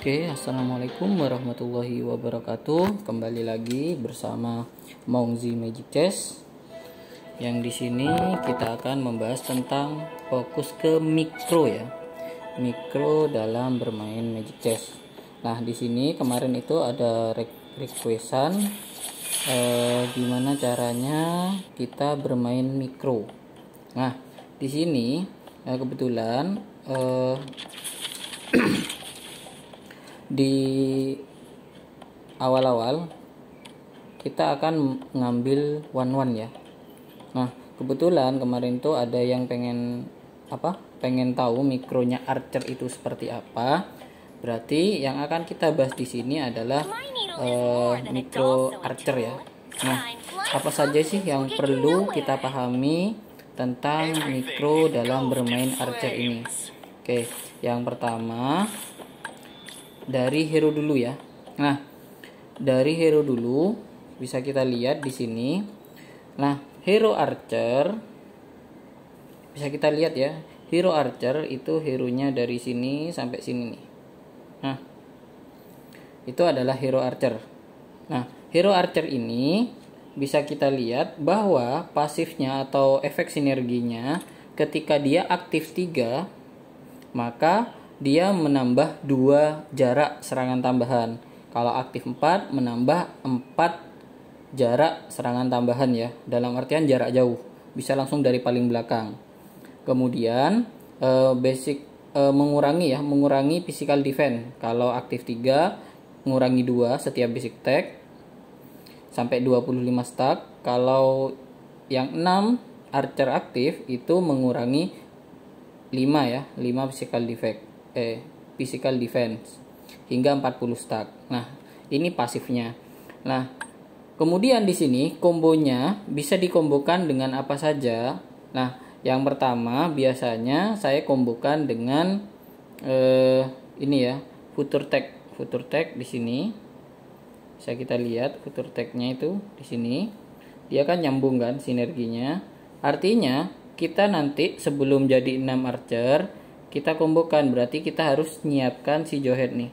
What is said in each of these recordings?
Oke, assalamualaikum warahmatullahi wabarakatuh. Kembali lagi bersama Mongzi Magic Chess. Yang di sini kita akan membahas tentang fokus ke mikro ya, mikro dalam bermain Magic Chess. Nah, di sini kemarin itu ada requestan gimana caranya kita bermain mikro. Nah, di sini kebetulan di awal-awal kita akan ngambil one ya. Nah, kebetulan kemarin tuh ada yang pengen tahu mikronya Archer itu seperti apa. Berarti yang akan kita bahas di sini adalah mikro Archer ya. Nah, apa saja sih yang perlu kita pahami tentang mikro dalam bermain Archer ini? Oke, yang pertama dari hero dulu ya. Nah, dari hero dulu bisa kita lihat di sini. Nah, hero Archer bisa kita lihat ya. Hero Archer itu hero-nya dari sini sampai sini nih. Nah, itu adalah hero Archer. Nah, hero Archer ini bisa kita lihat bahwa pasifnya atau efek sinerginya ketika dia aktif 3, maka dia menambah 2 jarak serangan tambahan. Kalau aktif 4 menambah 4 jarak serangan tambahan ya. Dalam artian jarak jauh. Bisa langsung dari paling belakang. Kemudian mengurangi physical defense. Kalau aktif 3 mengurangi 2 setiap basic attack sampai 25 stack. Kalau yang 6 Archer aktif itu mengurangi 5 ya, 5 physical defense hingga 40 stack. Nah, ini pasifnya. Nah, kemudian di sini kombonya bisa dikombokan dengan apa saja. Nah, yang pertama biasanya saya kombokan dengan ini ya, Future Tech di sini. Bisa kita lihat Future Tech-nya itu di sini. Dia kan nyambung kan sinerginya. Artinya kita nanti sebelum jadi 6 Archer kita kombokan, berarti kita harus nyiapkan si Johead nih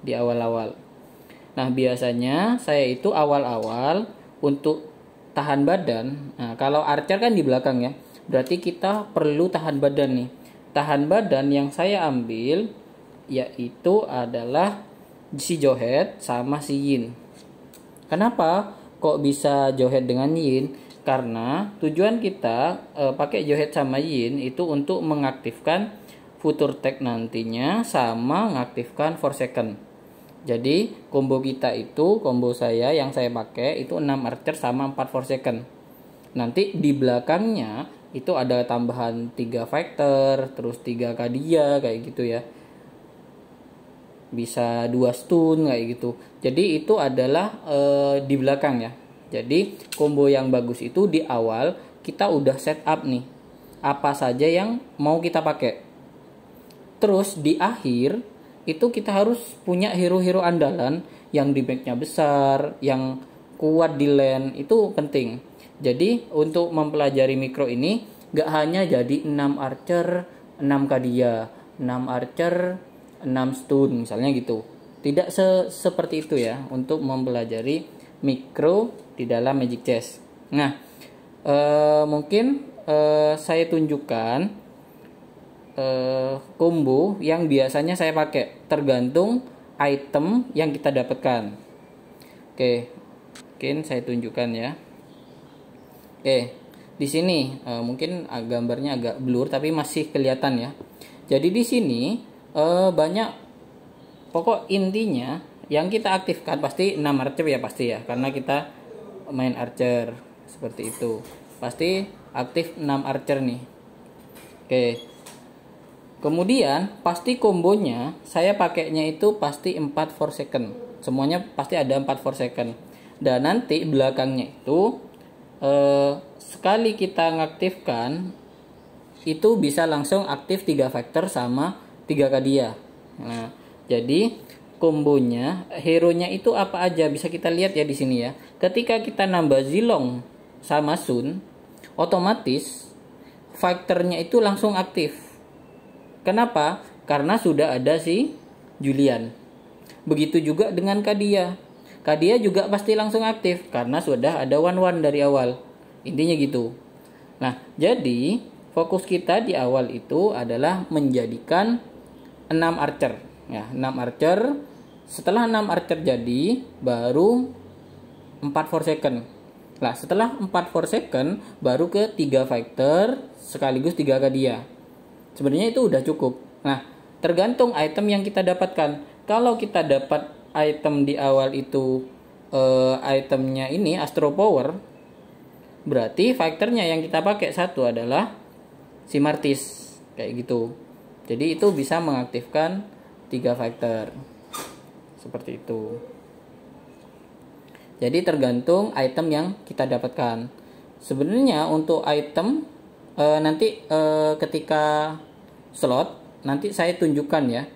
di awal-awal. Nah, biasanya saya itu awal-awal untuk tahan badan. Nah, kalau Archer kan di belakang ya, berarti kita perlu tahan badan nih. Tahan badan yang saya ambil yaitu adalah si Johead sama si Yin. Kenapa kok bisa Johead dengan Yin? Karena tujuan kita pakai Johead sama Yin itu untuk mengaktifkan Future Tech nantinya sama mengaktifkan Forsaken. Jadi combo kita itu, combo saya yang saya pakai itu 6 Archer sama 4 Forsaken. Nanti di belakangnya itu ada tambahan 3 Fighter, terus 3 Kadia kayak gitu ya. Bisa 2 stun kayak gitu. Jadi itu adalah di belakang ya. Jadi combo yang bagus itu di awal kita udah setup nih apa saja yang mau kita pakai. Terus di akhir itu kita harus punya hero-hero andalan yang damage-nya besar, yang kuat di lane, itu penting. Jadi untuk mempelajari mikro ini gak hanya jadi 6 Archer, 6 Kadia, 6 Archer, 6 stun misalnya gitu. Tidak seperti itu ya untuk mempelajari mikro di dalam Magic Chess. Nah, mungkin saya tunjukkan combo yang biasanya saya pakai tergantung item yang kita dapatkan. Oke, mungkin saya tunjukkan ya. Oke, di sini mungkin gambarnya agak blur tapi masih kelihatan ya. Jadi di sini banyak, pokok intinya yang kita aktifkan pasti 6 Archer ya, pasti ya, karena kita main Archer seperti itu. Pasti aktif 6 Archer nih. Oke. Kemudian pasti kombonya saya pakainya itu pasti 4 Forsaken. Semuanya pasti ada 4 Forsaken. Dan nanti belakangnya itu sekali kita ngaktifkan itu bisa langsung aktif 3 Factor sama 3 Kadia. Nah, jadi kombonya, hero-nya itu apa aja bisa kita lihat ya di sini ya. Ketika kita nambah Zilong sama Sun, otomatis Factor-nya itu langsung aktif. Kenapa? Karena sudah ada si Julian. Begitu juga dengan Kadia. Kadia juga pasti langsung aktif karena sudah ada one dari awal. Intinya gitu. Nah, jadi fokus kita di awal itu adalah menjadikan 6 archer. Ya, 6 archer. Setelah 6 archer jadi, baru 4 for second. Nah, setelah 4 for second, baru ke 3 fighter sekaligus 3 Kadia. Sebenarnya itu udah cukup. Nah, tergantung item yang kita dapatkan. Kalau kita dapat item di awal itu itemnya ini Astro Power, berarti fighternya yang kita pakai satu adalah si Martis, kayak gitu. Jadi itu bisa mengaktifkan 3 fighter seperti itu. Jadi tergantung item yang kita dapatkan. Sebenarnya untuk item nanti ketika slot nanti saya tunjukkan ya,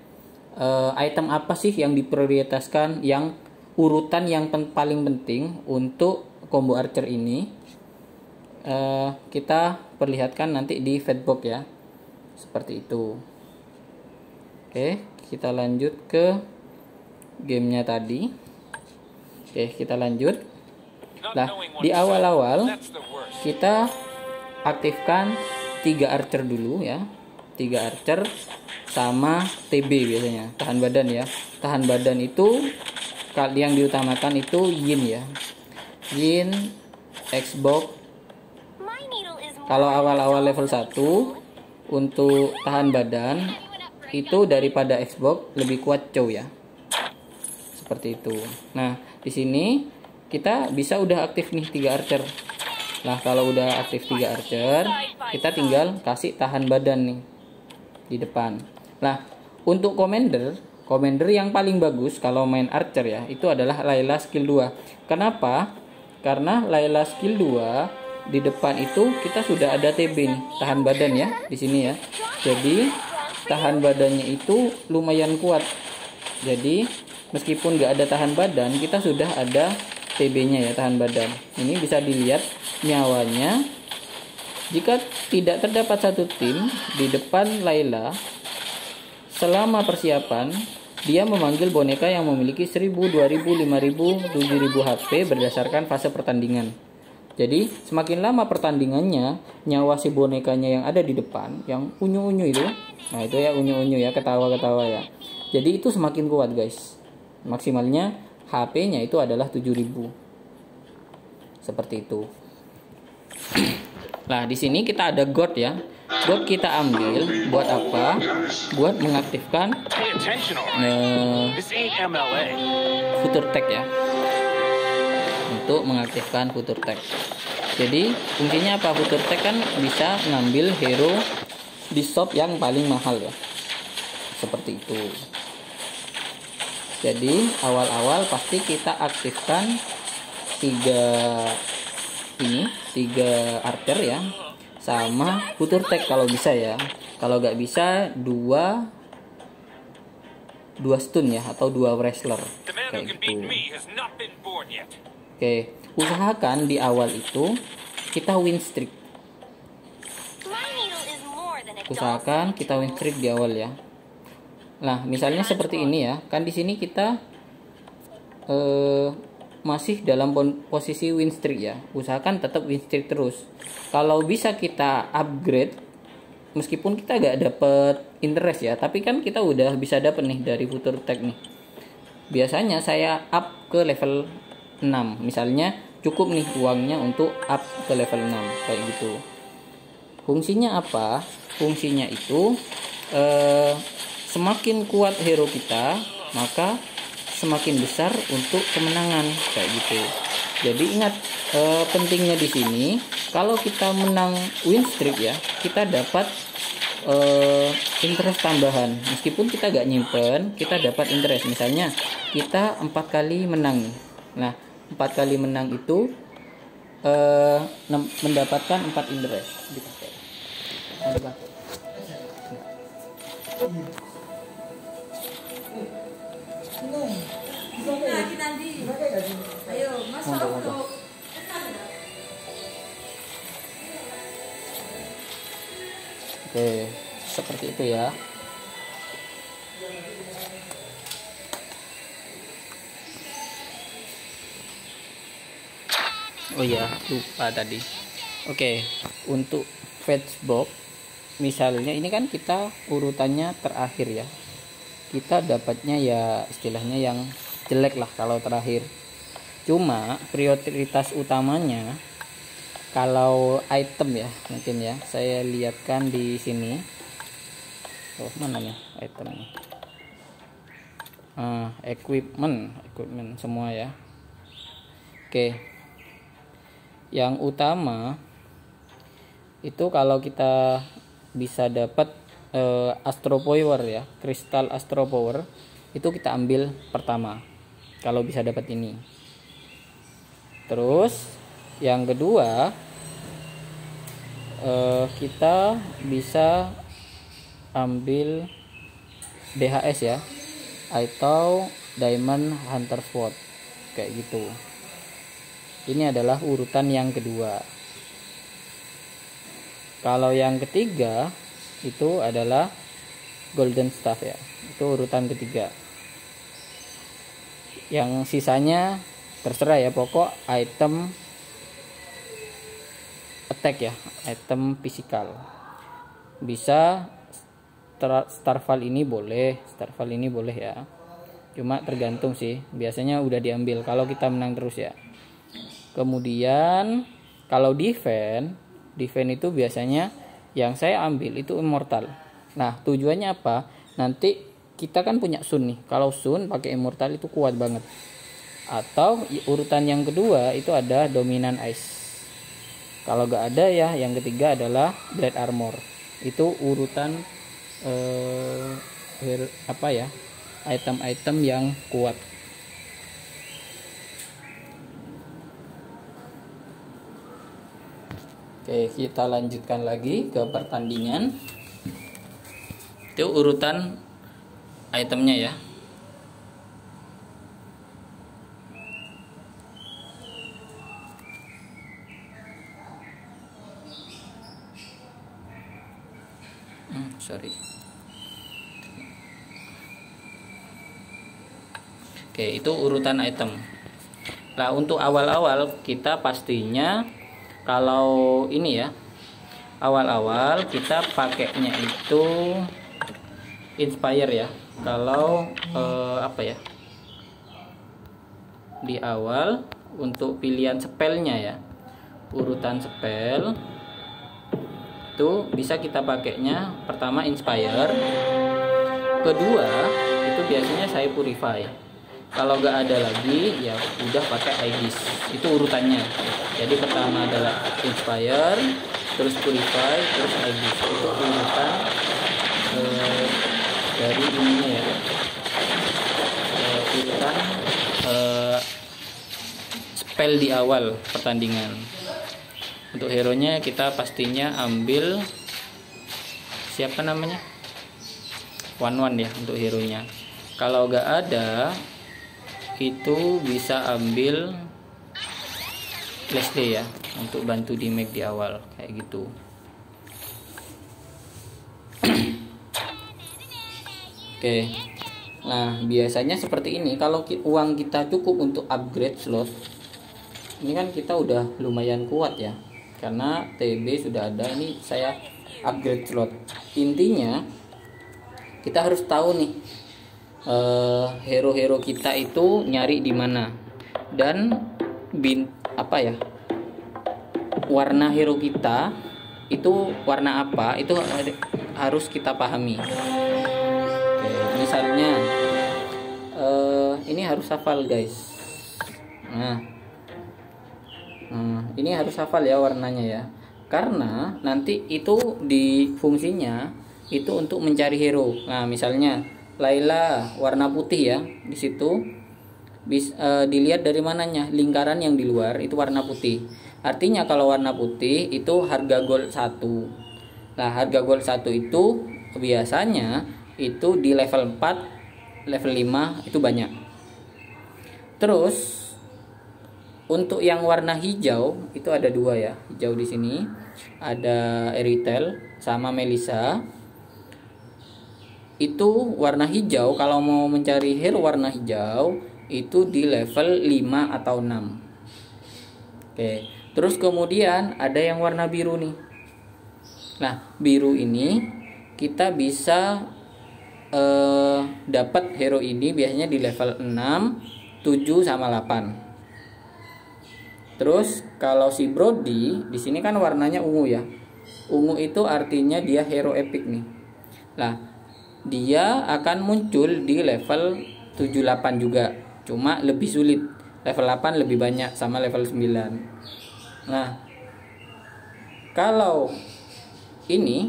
item apa sih yang diprioritaskan, yang urutan yang paling penting untuk combo archer ini. Kita perlihatkan nanti di Fatbox ya, seperti itu. Oke, kita lanjut ke gamenya tadi. Oke, kita lanjut. Nah, di awal-awal kita aktifkan 3 archer dulu ya, 3 archer sama TB biasanya, tahan badan ya. Tahan badan itu yang diutamakan itu Yin ya, Yin, Xbox. Kalau awal-awal level 1 untuk tahan badan itu daripada Xbox lebih kuat Chow ya, seperti itu. Nah, di sini kita bisa udah aktif nih 3 archer. Nah, kalau udah aktif 3 archer, kita tinggal kasih tahan badan nih di depan. Nah, untuk commander yang paling bagus kalau main archer ya, itu adalah Layla skill 2. Kenapa? Karena Layla skill 2 di depan itu kita sudah ada TB nih, tahan badan ya di sini ya. Jadi tahan badannya itu lumayan kuat. Jadi meskipun nggak ada tahan badan, kita sudah ada TB-nya ya, tahan badan. Ini bisa dilihat nyawanya. Jika tidak terdapat satu tim di depan Layla selama persiapan, dia memanggil boneka yang memiliki 1000, 2000, 5000, 7000 HP berdasarkan fase pertandingan. Jadi semakin lama pertandingannya, nyawa si bonekanya yang ada di depan, yang unyu-unyu itu, nah itu ya unyu-unyu ya, ketawa-ketawa ya. Jadi itu semakin kuat guys. Maksimalnya HP-nya itu adalah 7000. Seperti itu. Nah, di sini kita ada God ya. God kita ambil buat apa? Buat mengaktifkan Future Tech ya. Untuk mengaktifkan Future Tech. Jadi fungsinya apa? Future Tech kan bisa ngambil hero di shop yang paling mahal ya. Seperti itu. Jadi awal-awal pasti kita aktifkan 3 archer ya, sama Future Tech kalau bisa ya. Kalau nggak bisa 2 stun ya, atau 2 wrestler kayak gitu. Oke, usahakan di awal itu kita win streak. Usahakan kita win streak di awal ya. Nah, misalnya seperti ini ya, kan di sini kita masih dalam posisi win streak ya. Usahakan tetap win streak terus. Kalau bisa kita upgrade, meskipun kita gak dapet interest ya, tapi kan kita udah bisa dapet nih dari Future Tech nih. Biasanya saya up ke level 6. Misalnya cukup nih uangnya untuk up ke level 6 kayak gitu. Fungsinya apa? Fungsinya itu semakin kuat hero kita, maka semakin besar untuk kemenangan kayak gitu. Jadi ingat, pentingnya di sini kalau kita menang win streak ya, kita dapat interest tambahan. Meskipun kita gak nyimpen, kita dapat interest. Misalnya kita 4 kali menang nih. Nah, 4 kali menang itu mendapatkan 4 interest dipakai. Oke, seperti itu ya. Oh ya, lupa tadi. Oke, untuk fetch box misalnya ini kan kita urutannya terakhir ya. Kita dapatnya ya istilahnya yang jelek lah kalau terakhir. Cuma prioritas utamanya kalau item ya, mungkin ya saya lihatkan di sini. Oh, mana nih itemnya? Equipment semua ya. Oke. Yang utama itu kalau kita bisa dapat Astro Power ya, kristal Astro Power itu kita ambil pertama kalau bisa dapat ini. Terus yang kedua kita bisa ambil DHS ya, atau Diamond Hunter Sword kayak gitu. Ini adalah urutan yang kedua. Kalau yang ketiga itu adalah Golden Staff ya, itu urutan ketiga. Yang sisanya terserah ya, pokok item attack ya, item fisikal. Bisa Starfall ini boleh, Starfall ini boleh ya. Cuma tergantung sih, biasanya udah diambil kalau kita menang terus ya. Kemudian kalau defense itu biasanya yang saya ambil itu immortal. Nah, tujuannya apa? Nanti kita kan punya Sun nih. Kalau Sun pakai immortal itu kuat banget. Atau urutan yang kedua itu ada dominan ice. Kalau gak ada ya, yang ketiga adalah Blade Armor. Itu urutan item-item yang kuat. Oke, kita lanjutkan lagi ke pertandingan. Itu urutan itemnya ya. Sorry. Oke, itu urutan item. Nah, untuk awal-awal kita pastinya kalau ini ya, awal-awal kita pakainya itu Inspire ya. Kalau di awal untuk pilihan spellnya ya, urutan spell itu bisa kita pakainya pertama Inspire, kedua itu biasanya saya Purify. Kalau nggak ada lagi ya udah pakai Aegis. Itu urutannya. Jadi pertama adalah Inspire, terus Purify, terus Aegis. Itu urutan dari ininya ya. Urutan spell di awal pertandingan. Untuk hero nya kita pastinya ambil siapa namanya, one ya untuk hero nya. Kalau nggak ada itu bisa ambil Leslie ya untuk bantu di make di awal kayak gitu. Oke. Nah, biasanya seperti ini. Kalau uang kita cukup untuk upgrade slot, ini kan kita udah lumayan kuat ya. Karena TB sudah ada, ini saya upgrade slot. Intinya kita harus tahu nih hero-hero kita itu nyari di mana dan warna hero kita itu warna apa, itu harus kita pahami. Oke, misalnya ini harus hafal guys. Ini harus hafal ya warnanya ya, karena nanti itu di fungsinya itu untuk mencari hero. Nah, misalnya Layla warna putih ya, di situ dilihat dari mananya, lingkaran yang di luar itu warna putih. Artinya kalau warna putih itu harga gold 1. Nah, harga gold 1 itu biasanya itu di level 4, level 5 itu banyak. Terus untuk yang warna hijau itu ada 2 ya. Hijau di sini ada Eritel sama Melissa. Itu warna hijau, kalau mau mencari hero warna hijau itu di level 5 atau 6. Oke, terus kemudian ada yang warna biru nih. Nah, biru ini kita bisa dapat hero ini biasanya di level 6, 7 sama 8. Terus kalau si Brody di sini kan warnanya ungu ya. Ungu itu artinya dia hero epic nih. Nah, dia akan muncul di level 78 juga. Cuma lebih sulit. Level 8 lebih banyak sama level 9. Nah, kalau ini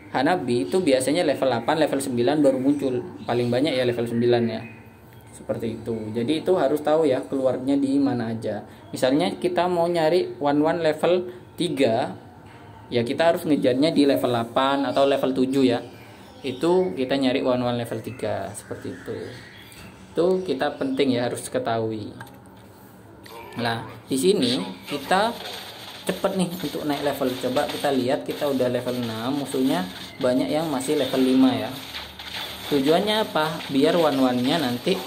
Hanabi itu biasanya level 8, level 9 baru muncul. Paling banyak ya level 9 ya. Seperti itu. Jadi itu harus tahu ya keluarnya di mana aja. Misalnya kita mau nyari one level 3, ya kita harus ngejarnya di level 8 atau level 7 ya. Itu kita nyari one level 3 seperti itu. Itu kita penting ya harus ketahui. Nah, di sini kita cepet nih untuk naik level. Coba kita lihat, kita udah level 6, musuhnya banyak yang masih level 5 ya. Tujuannya apa? Biar one-nya nanti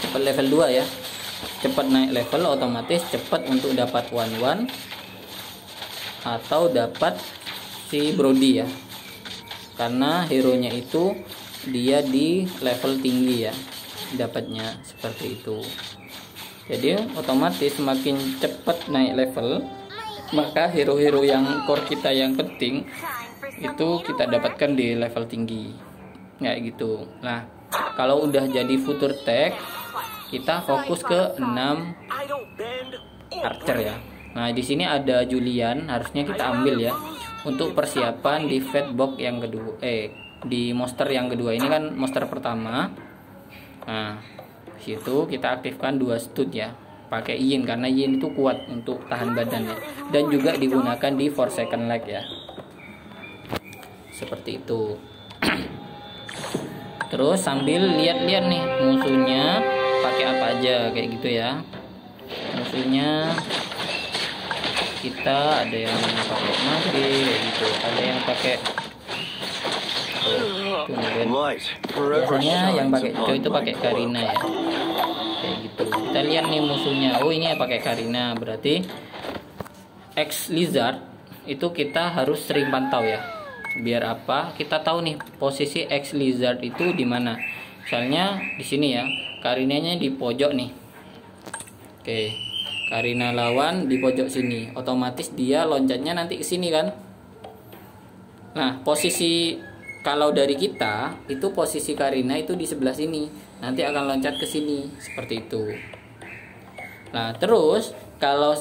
cepat level 2 ya, cepat naik level, otomatis cepat untuk dapat one atau dapat si Brody ya, karena hero nya itu dia di level tinggi ya dapatnya, seperti itu. Jadi otomatis semakin cepat naik level, maka hero-hero yang core kita yang penting itu kita dapatkan di level tinggi kayak gitu. Nah, kalau udah jadi future tech, kita fokus ke 6 archer ya. Nah, di sini ada Julian, harusnya kita ambil ya untuk persiapan di Fatbox yang kedua, di monster yang kedua. Ini kan monster pertama. Nah, situ kita aktifkan 2 stud ya, pakai Yin karena Yin itu kuat untuk tahan badan ya, dan juga digunakan di 4 second lag ya, seperti itu. Terus sambil lihat-lihat nih musuhnya pakai apa aja kayak gitu ya. Musuhnya kita ada yang pakai mati kayak gitu, ada yang pakai biasanya yang pakai itu pakai Karina ya, kayak gitu. Kita lihat nih musuhnya, oh ini pakai Karina, berarti X Lizard itu kita harus sering pantau ya. Biar apa? Kita tahu nih posisi X Lizard itu di mana. Misalnya di sini ya, Karinanya di pojok nih. Oke, Karina lawan di pojok sini. Otomatis dia loncatnya nanti ke sini kan. Nah, posisi kalau dari kita itu posisi Karina itu di sebelah sini. Nanti akan loncat ke sini seperti itu. Nah, terus kalau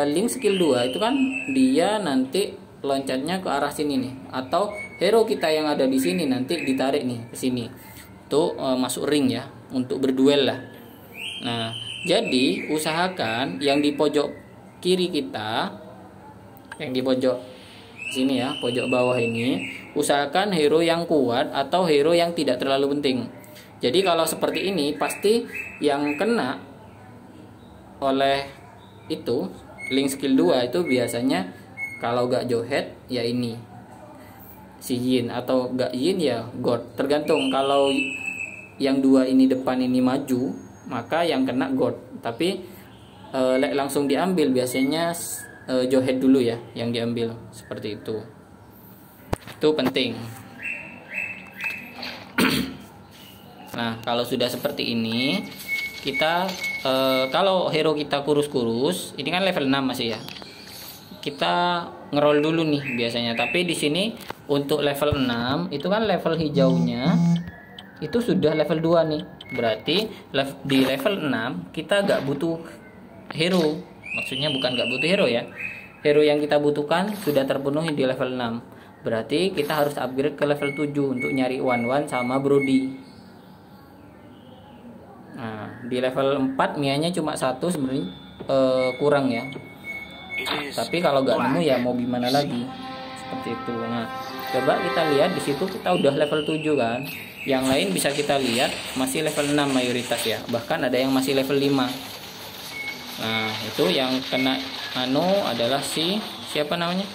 link skill 2 itu kan dia nanti loncatnya ke arah sini nih, atau hero kita yang ada di sini nanti ditarik nih ke sini tuh, masuk ring ya untuk berduel lah. Nah, jadi usahakan yang di pojok kiri kita, yang di pojok sini ya, pojok bawah ini, usahakan hero yang kuat atau hero yang tidak terlalu penting. Jadi kalau seperti ini pasti yang kena oleh itu link skill 2 itu biasanya kalau gak Johead ya ini si Yin, atau gak Yin ya God, tergantung. Kalau yang 2 ini depan ini maju, maka yang kena God. Tapi langsung diambil biasanya Johead dulu ya yang diambil, seperti itu. Itu penting. Nah, kalau sudah seperti ini, kita kalau hero kita kurus-kurus, ini kan level 6 masih ya, kita ngeroll dulu nih biasanya. Tapi di sini untuk level 6 itu kan level hijaunya itu sudah level 2 nih. Berarti di level 6 kita gak butuh hero. Maksudnya bukan gak butuh hero ya, hero yang kita butuhkan sudah terpenuhi di level 6. Berarti kita harus upgrade ke level 7 untuk nyari one sama Brody. Nah, di level 4 Mianya cuma 1 sebenarnya, kurang ya. Tapi kalau nggak nemu ya mau gimana lagi, seperti itu. Nah, coba kita lihat di situ kita udah level 7 kan. Yang lain bisa kita lihat masih level 6 mayoritas ya. Bahkan ada yang masih level 5. Nah, itu yang kena adalah siapa namanya?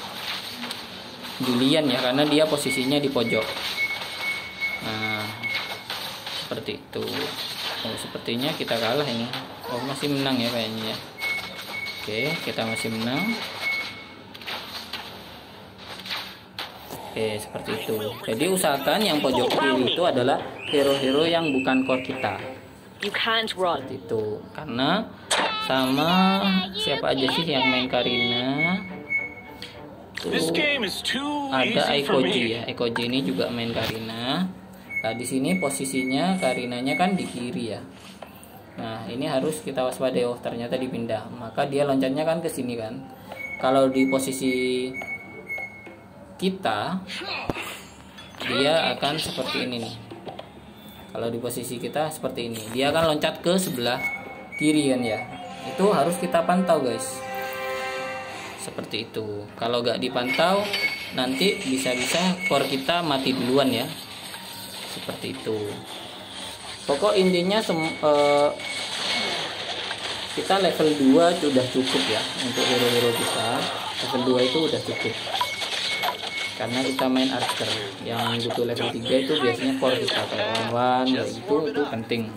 Julian ya, karena dia posisinya di pojok. Nah, seperti itu. Oh, sepertinya kita kalah ini. Oh, masih menang ya kayaknya ya. Oke, kita masih menang. Oke, seperti itu. Jadi usahakan yang pojok kiri itu adalah hero-hero yang bukan core kita. Seperti itu. Karena sama siapa aja sih yang main Karina? Tuh, ada Aikoji ya. Aikoji ini juga main Karina. Nah, di sini posisinya Karinanya kan di kiri ya. Nah, ini harus kita waspadai. Oh, ternyata dipindah. Maka dia loncatnya kan ke sini kan. Kalau di posisi kita, dia akan seperti ini nih. Kalau di posisi kita seperti ini, dia akan loncat ke sebelah kiri kan ya. Itu harus kita pantau guys. Seperti itu. Kalau nggak dipantau, nanti bisa-bisa core kita mati duluan ya. Seperti itu. Pokok intinya kita level 2 sudah cukup ya untuk hero-hero kita. Level 2 itu udah cukup. Karena kita main archer. Yang butuh level 3 itu biasanya core kita kayak one itu penting.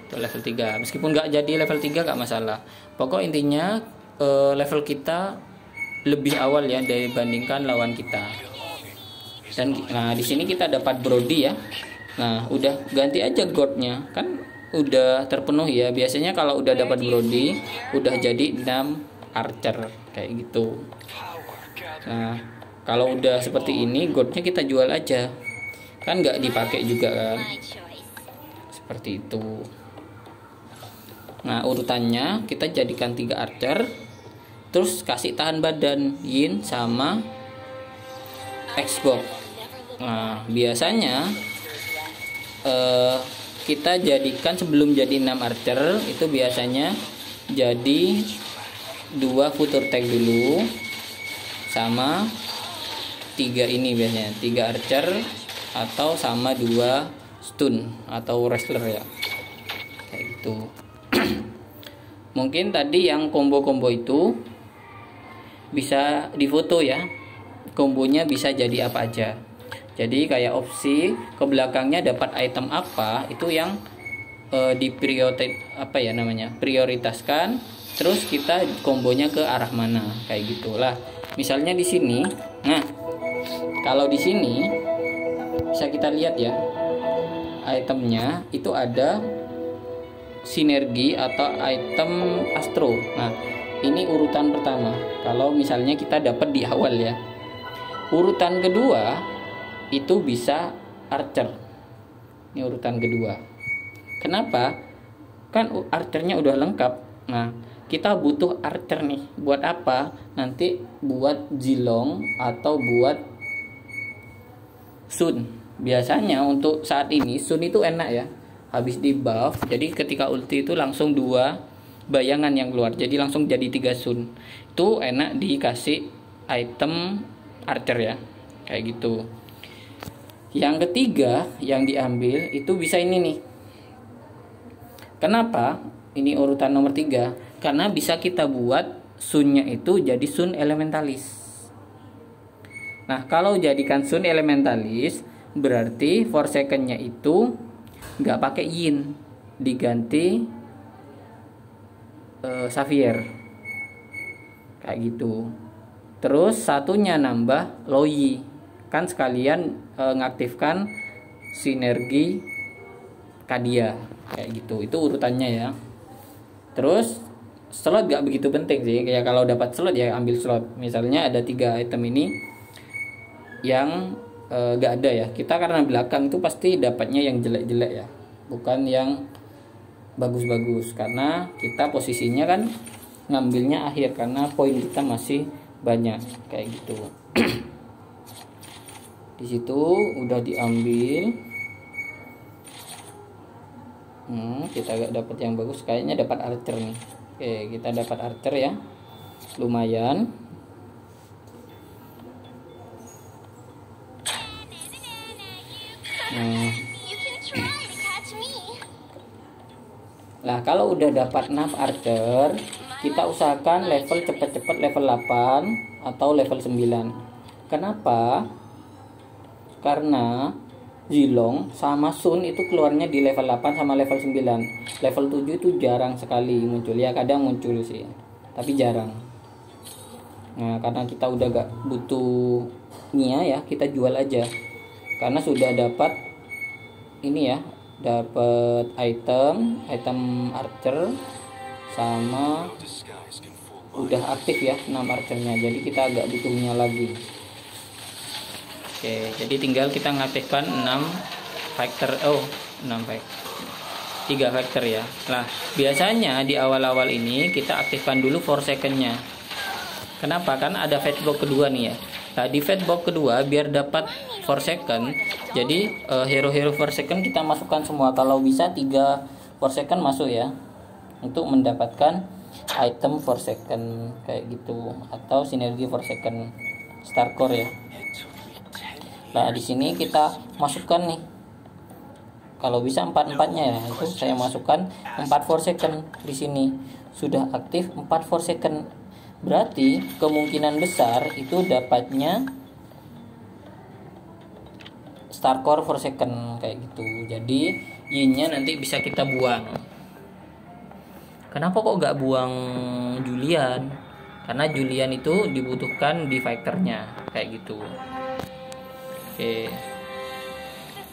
Itu level 3. Meskipun nggak jadi level 3 nggak masalah. Pokok intinya level kita lebih awal ya dibandingkan lawan kita. Dan nah di sini kita dapat Brody ya. Nah, udah ganti aja godnya. Kan udah terpenuhi ya. Biasanya kalau udah dapat Brody, udah jadi 6 archer kayak gitu. Nah, kalau udah seperti ini, godnya kita jual aja. Kan nggak dipakai juga kan. Seperti itu. Nah, urutannya kita jadikan 3 archer. Terus kasih tahan badan Yin sama Xbox. Nah, biasanya kita jadikan sebelum jadi 6 archer itu biasanya jadi 2 future tag dulu sama 3 ini biasanya 3 archer atau sama 2 stun atau wrestler ya kayak gitu. Mungkin tadi yang combo-combo itu bisa difoto ya, kombonya bisa jadi apa aja. Jadi kayak opsi ke belakangnya dapat item apa itu yang prioritaskan. Terus kita kombonya ke arah mana kayak gitulah. Misalnya di sini, nah kalau di sini bisa kita lihat ya itemnya itu ada sinergi atau item astro. Nah, ini urutan pertama. Kalau misalnya kita dapat di awal ya. Urutan kedua itu bisa archer. Ini urutan kedua. Kenapa? Kan archernya udah lengkap. Nah, kita butuh archer nih. Buat apa? Nanti buat Zilong atau buat Sun. Biasanya untuk saat ini Sun itu enak ya. Habis di buff, jadi ketika ulti itu langsung 2 bayangan yang keluar, jadi langsung jadi 3 Sun. Itu enak dikasih item archer ya kayak gitu. Yang ketiga yang diambil itu bisa ini nih. Kenapa ini urutan nomor 3? Karena bisa kita buat Sunnya itu jadi Sun elementalis. Nah, kalau jadikan Sun elementalis berarti Forsaken-nya itu nggak pakai Yin, diganti Xavier kayak gitu. Terus satunya nambah Loi, kan sekalian ngaktifkan sinergi Kadia kayak gitu. Itu urutannya ya. Terus slot gak begitu penting sih, kayak kalau dapat slot ya ambil slot. Misalnya ada 3 item ini yang gak ada ya, kita karena belakang itu pasti dapatnya yang jelek-jelek ya, bukan yang bagus-bagus, karena kita posisinya kan ngambilnya akhir karena poin kita masih banyak kayak gitu. Di situ udah diambil. Kita gak dapat yang bagus, kayaknya dapat archer nih. Oke, kita dapat archer ya, lumayan. Nah, kalau udah dapat 6 archer, kita usahakan level cepet-cepet level 8 atau level 9. Kenapa? Karena Zilong sama Sun itu keluarnya di level 8 sama level 9. Level 7 itu jarang sekali muncul ya, kadang muncul sih. tapi jarang. Nah, karena kita udah gak butuh Nia ya, kita jual aja. Karena sudah dapat ini ya, dapat item archer sama udah aktif ya 6 archernya. Jadi kita agak butuhnya lagi. Oke, jadi tinggal kita ngaktifkan 6 factor. 6 factor. 3 factor ya. Nah, biasanya di awal-awal ini kita aktifkan dulu 4 secondnya. Kenapa? Kan ada fatbox kedua nih ya. Nah, di fatbox kedua biar dapat 4 second. Jadi hero-hero 4 second kita masukkan semua. Kalau bisa 3 4 second masuk ya. Untuk mendapatkan item 4 second kayak gitu, atau sinergi 4 second star core ya. Nah, di sini kita masukkan nih. Kalau bisa 4-4-nya ya. Itu saya masukkan 4 4 second di sini. Sudah aktif 4 4 second. Berarti kemungkinan besar itu dapatnya star core 4 second kayak gitu. Jadi yin-nya nanti bisa kita buang. Kenapa kok gak buang Julian? Karena Julian itu dibutuhkan di fighternya kayak gitu. Oke.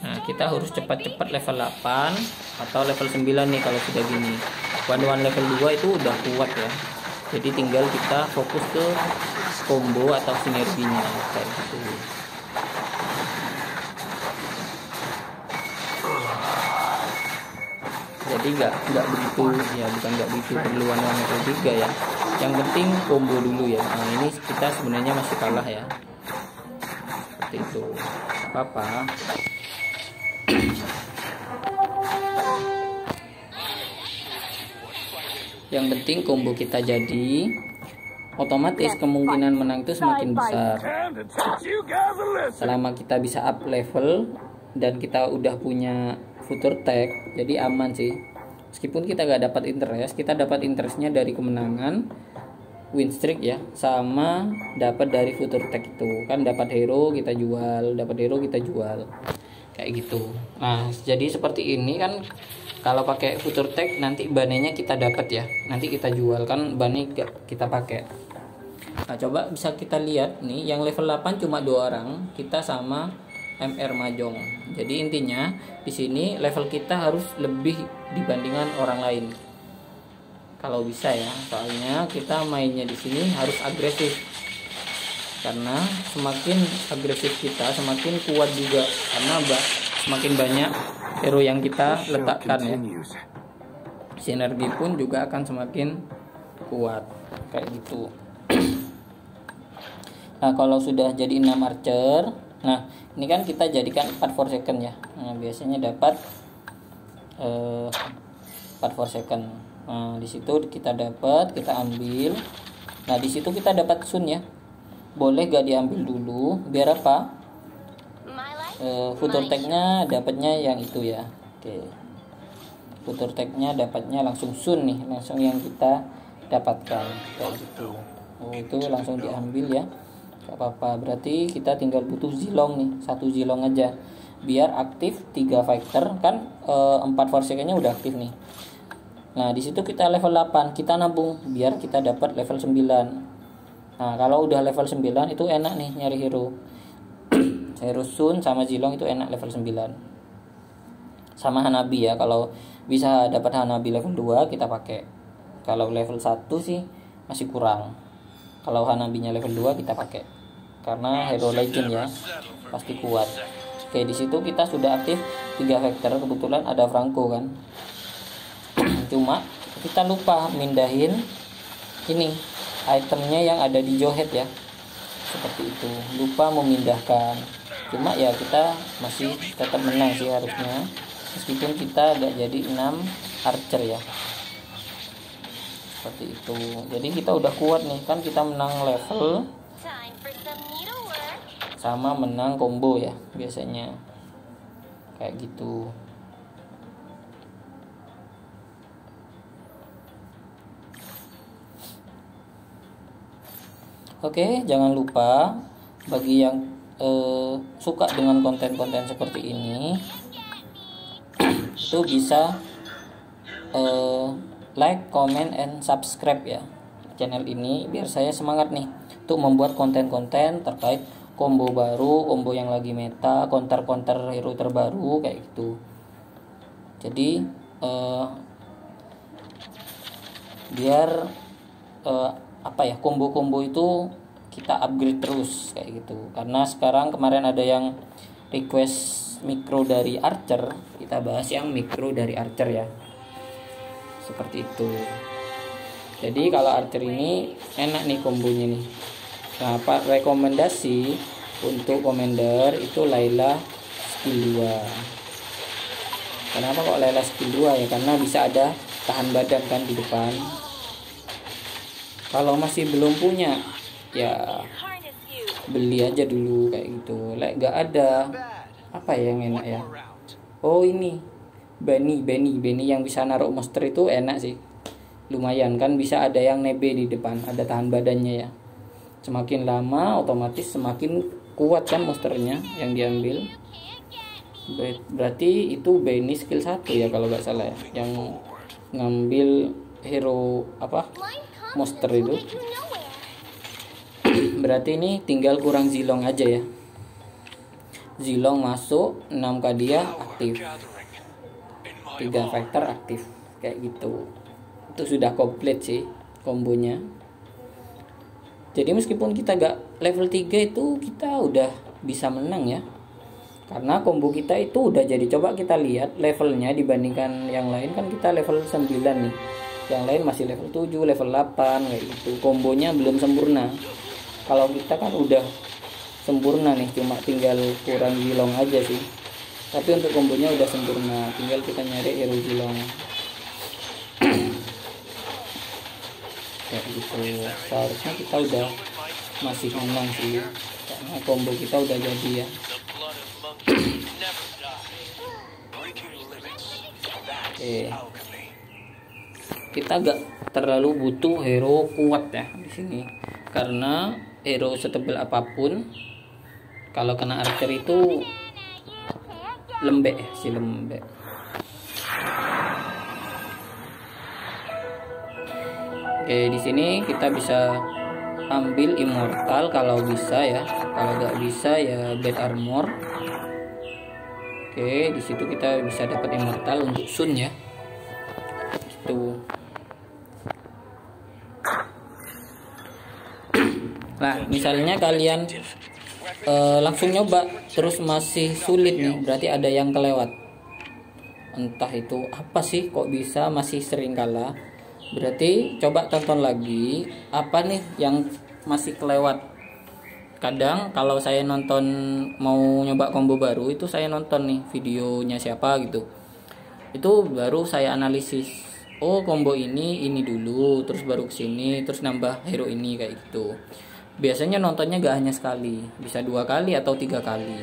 Nah, kita harus cepat-cepat level 8 atau level 9 nih kalau sudah gini. One level 2 itu udah kuat ya. Jadi tinggal kita fokus ke combo atau sinerginya kayak gitu. Jadi nggak begitu ya, bukan nggak begitu perlu one level 3 ya. Yang penting combo dulu ya. Nah, ini kita sebenarnya masih kalah ya. Seperti itu. Apa-apa. Yang penting combo kita jadi, otomatis kemungkinan menang itu semakin besar. Selama kita bisa up level dan kita udah punya future tag, jadi aman sih. Meskipun kita gak dapat interest, kita dapat interestnya dari kemenangan, win streak ya, sama dapat dari future tag itu. Kan dapat hero kita jual, dapat hero kita jual. Kayak gitu. Nah, jadi seperti ini kan. Kalau pakai future tag nanti banenya kita dapat ya. Nanti kita jual, kan bane kita pakai. Nah, coba bisa kita lihat nih, yang level 8 cuma 2 orang, kita sama MR Mahjong. Jadi intinya di sini level kita harus lebih dibandingkan orang lain. Kalau bisa ya, soalnya kita mainnya di sini harus agresif. Karena semakin agresif kita, semakin kuat juga, karena semakin banyak hero yang kita letakkan ya. Sinergi pun juga akan semakin kuat kayak gitu. Nah, kalau sudah jadi 6 archer, nah ini kan kita jadikan 4 4 second ya. Nah, biasanya dapat 4 4 second. Nah, di situ kita dapat, kita ambil. Nah, di situ kita dapat sun ya. Boleh gak diambil dulu, biar apa? Future tag-nya dapatnya yang itu ya. Oke. Future tag-nya dapatnya langsung sun nih, langsung yang kita dapatkan kayak gitu. Itu langsung diambil ya. Gak apa-apa. Berarti kita tinggal butuh zilong nih, 1 zilong aja. Biar aktif 3 fighter kan 4 forsaken-nya udah aktif nih. Nah, di situ kita level 8, kita nabung biar kita dapat level 9. Nah, kalau udah level 9 itu enak nih nyari hero. Hero Sun sama Zilong itu enak level 9. Sama Hanabi ya, kalau bisa dapat Hanabi level 2 kita pakai. Kalau level 1 sih masih kurang. Kalau Hanabinya level 2 kita pakai. Karena hero legend ya, pasti kuat. Oke, di situ kita sudah aktif 3 vector, kebetulan ada Franco kan. Cuma kita lupa mindahin ini itemnya yang ada di Johead ya, seperti itu, lupa memindahkan. Cuma ya kita masih tetap menang sih harusnya, meskipun kita gak jadi 6 archer ya, seperti itu. Jadi kita udah kuat nih kan, kita menang level sama menang combo ya biasanya kayak gitu. Oke, jangan lupa bagi yang suka dengan konten-konten seperti ini itu bisa like, comment, and subscribe ya. channel ini biar saya semangat nih untuk membuat konten-konten terkait combo baru, combo yang lagi meta, counter-counter hero terbaru kayak gitu. Jadi biar combo-combo itu kita upgrade terus kayak gitu. Karena sekarang kemarin ada yang request mikro dari Archer, kita bahas yang mikro dari Archer ya, seperti itu. Jadi kalau Archer ini enak nih kombonya nih. Nah, rekomendasi untuk commander itu Layla skill 2. Kenapa kok Layla skill 2 ya? Karena bisa ada tahan badan kan di depan. Kalau masih belum punya ya beli aja dulu kayak gitu. Gak ada apa ya yang enak ya. Oh ini Benny yang bisa naruh monster itu enak sih, lumayan kan, bisa ada yang nebe di depan, ada tahan badannya ya. Semakin lama otomatis semakin kuat kan monsternya yang diambil. Berarti itu Benny skill 1 ya kalau nggak salah ya, yang ngambil hero monster itu. Berarti ini tinggal kurang Zilong aja ya. Zilong masuk, 6k dia aktif, 3 factor aktif kayak gitu. Itu sudah komplit sih kombonya. Jadi meskipun kita gak level 3 itu kita udah bisa menang ya, karena combo kita itu udah jadi. Coba kita lihat levelnya dibandingkan yang lain, kan kita level 9 nih, yang lain masih level 7, level 8 kayak gitu. Kombonya belum sempurna. Kalau kita kan udah sempurna nih, cuma tinggal kurang Zilong aja sih. Tapi untuk kombonya udah sempurna, tinggal kita nyari hero Zilong kayak gitu. Seharusnya kita udah masih menang sih, karena combo kita udah jadi ya. Oke, kita gak terlalu butuh hero kuat ya di sini, karena hero setebal apapun kalau kena Archer itu lembek ya, si lembek. Oke, di sini kita bisa ambil immortal kalau bisa ya, kalau nggak bisa ya bad armor. Oke, di situ kita bisa dapat immortal untuk Sun ya. Itu. Nah, misalnya kalian langsung nyoba terus masih sulit nih, berarti ada yang kelewat. Entah itu apa sih kok bisa masih sering kalah. Berarti coba tonton lagi apa nih yang masih kelewat. Kadang kalau saya nonton mau nyoba combo baru itu, saya nonton nih videonya siapa gitu, itu baru saya analisis. Oh combo ini dulu, terus baru kesini, terus nambah hero ini kayak gitu. Biasanya nontonnya gak hanya sekali, bisa 2 kali atau 3 kali.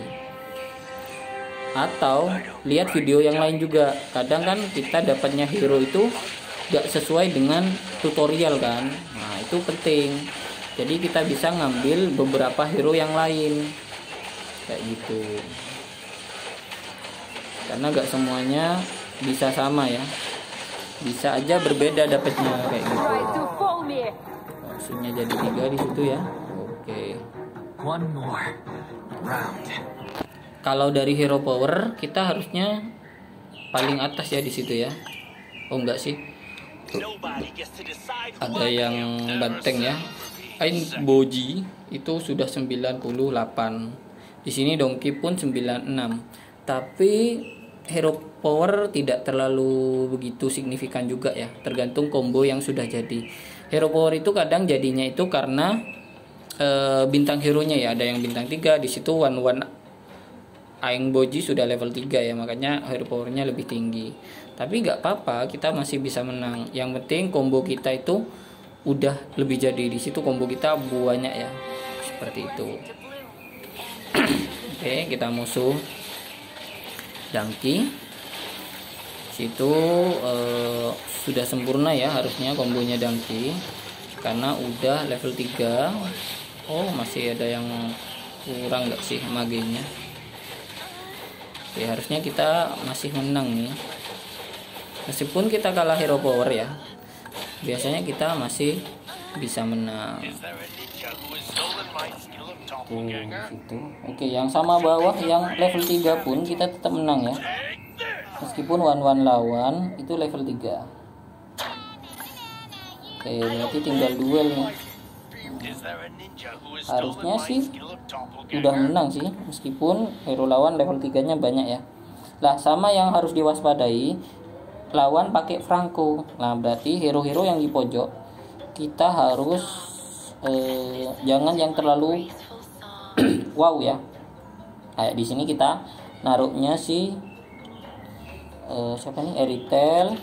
Atau lihat video yang lain juga. Kadang kan kita dapatnya hero itu gak sesuai dengan tutorial kan. Nah itu penting. Jadi kita bisa ngambil beberapa hero yang lain kayak gitu. Karena gak semuanya bisa sama ya. Bisa aja berbeda dapatnya kayak gitu. Maksudnya jadi 3 di situ ya. Oke. One more round. Kalau dari hero power kita harusnya paling atas ya di situ ya. Oh enggak sih. Ada yang banteng ya. Ain Boji itu sudah 98. Di sini Donkey pun 96. Tapi hero power tidak terlalu begitu signifikan juga ya. Tergantung combo yang sudah jadi. Hero power itu kadang jadinya itu karena bintang hero nya ya, ada yang bintang 3 di situ. One Aing Boji sudah level 3 ya, makanya hero powernya lebih tinggi. Tapi nggak apa-apa, kita masih bisa menang. Yang penting combo kita itu udah lebih jadi. Di situ combo kita banyak ya, seperti itu. Oke, kita musuh Donkey. Situ sudah sempurna ya harusnya kombonya Donkey, karena udah level 3. Oh masih ada yang kurang nggak sih magenya. Oke, harusnya kita masih menang nih, meskipun kita kalah hero power ya. Biasanya kita masih bisa menang. Is there a ninja who has stolen my skill of doppelganger? Situ. Oke, yang sama bawah yang level 3 pun kita tetap menang ya. Meskipun one lawan itu level 3. Oke, berarti tinggal duel nih. Is there a ninja who has Harusnya stolen my sih skill of doppelganger? udah menang sih, meskipun hero lawan level 3-nya banyak ya. Lah, sama yang harus diwaspadai, lawan pakai Franco. Nah, berarti hero-hero yang di pojok kita harus jangan yang terlalu wow ya. Kayak di sini kita naruhnya si siapa nih, Eritel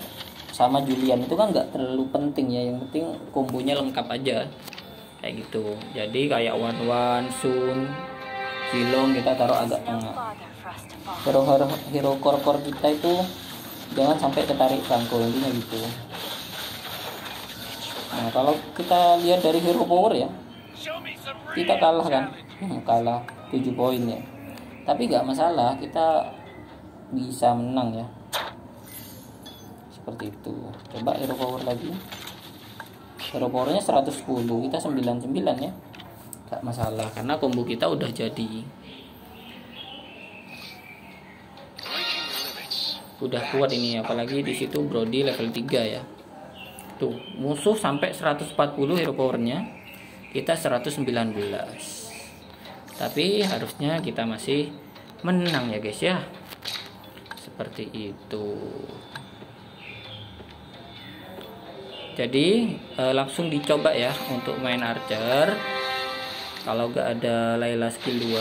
sama Julian itu kan nggak terlalu penting ya, yang penting kombonya lengkap aja kayak gitu. Jadi kayak Wan, Sun, Zilong kita taruh agak tengah. Hero core kita itu jangan sampai ketarik Franco, intinya gitu. Nah, kalau kita lihat dari hero power ya, kita kalah kan, kalah 7 poin ya. Tapi nggak masalah, kita bisa menang ya. Seperti itu. Coba hero power lagi. Hero powernya 110, kita 99 ya. Gak masalah karena combo kita udah jadi. Udah kuat ini, apalagi di situ Brody level 3 ya. Tuh, musuh sampai 140 hero powernya, kita 119. Tapi harusnya kita masih menang ya guys ya. Seperti itu. Jadi langsung dicoba ya untuk main Archer. Kalau gak ada Layla skill 2,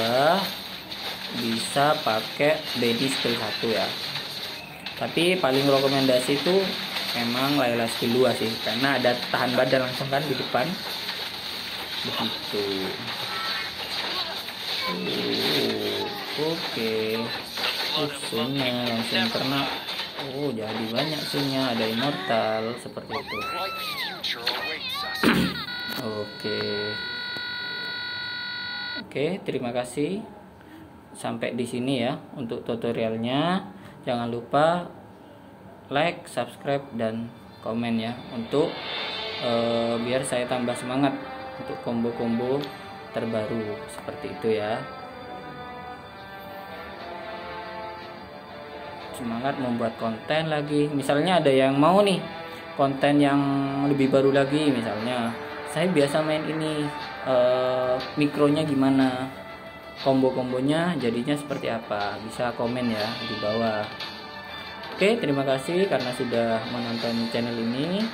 bisa pakai Lady skill 1 ya. Tapi paling rekomendasi itu emang Layla skill 2 sih, karena ada tahan badan langsung kan di depan. Begitu. Oke. Sunnya langsung kena. Oh, jadi banyak sunnya, ada immortal seperti itu. Oke, terima kasih. Sampai di sini ya untuk tutorialnya. Jangan lupa like, subscribe, dan komen ya untuk biar saya tambah semangat untuk combo-combo terbaru seperti itu ya. Semangat membuat konten lagi. Misalnya ada yang mau nih konten yang lebih baru lagi, misalnya saya biasa main ini, mikronya gimana, combo-kombonya jadinya seperti apa, bisa komen ya di bawah. Oke, terima kasih karena sudah menonton channel ini.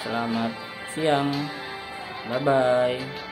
Selamat siang, bye bye.